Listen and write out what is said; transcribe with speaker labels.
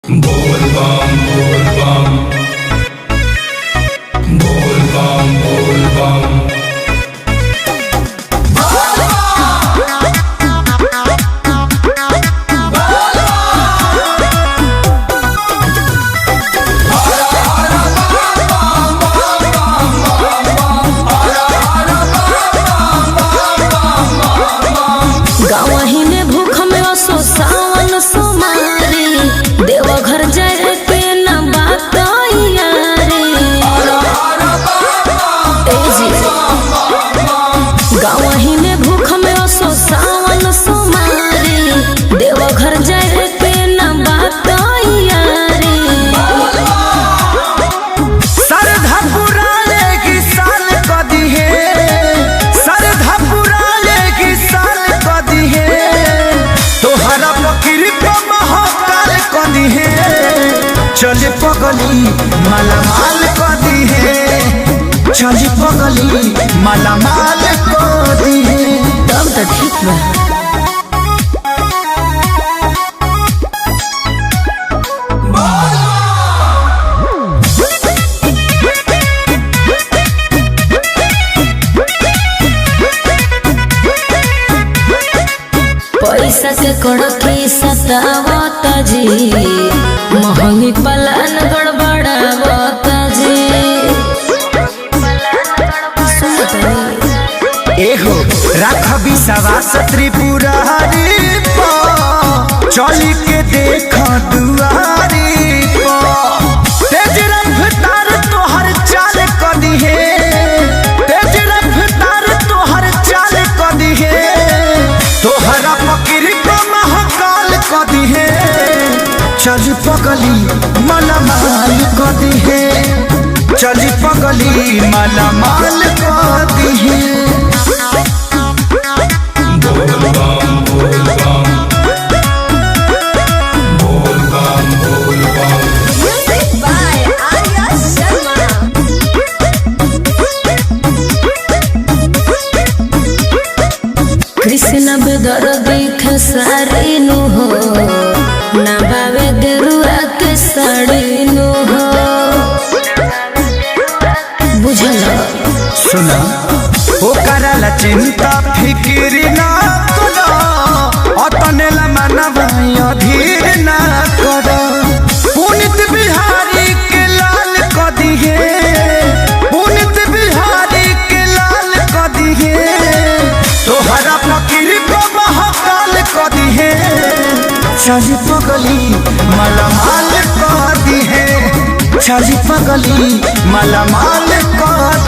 Speaker 1: बोल बम बोल बम बोल बम बोल बम।
Speaker 2: गावही में भूख में असो सावन सोमारी देवघर जाए के न बात यारे गावही में भूख में असो सावन सोमारी देवघर जाए के न बात यारे
Speaker 3: सरधा पुराले की साल कदी है, सरधा पुराले की साल कदी है, तोहरा फकीर को महाकाल कदी है, चले पगली माला माल कदी है, चले पगली माला माल कदी है।
Speaker 2: तब तो ठीक बा। पैसा के कड़की सतावत जी महंगी पलान गड़बड़ावत जी
Speaker 3: एहो राख विश्वास त्रिपुरारी चली के देख दुआरी तेज रफ्तार तोहर चाल कदी है, तेज रफ्तार तोहर चाल कदी है, तोहरा फकीर को महाकाल कदी है, चली पगली माला माल कदी है, चली पगली माला माल कदी है।
Speaker 1: बोल बम बोल बम बोल बम बोल बम।
Speaker 2: Music by Arya Sharma। Krishna बेदर्दी खेसारी नु हो ना बावे गेरुआ के साड़ी नु हो बुझल
Speaker 3: सुना ओ कराला चिंता फिकिर ना करो अतने ला मनवा अधीर ना करो पुनित बिहारी के लाल कदी है, पुनित बिहारी के लाल कदी है, तोहरा फकीर को महाकाल कदी है, चली पगली माला माल कदी है, चली पगली माला माल कदी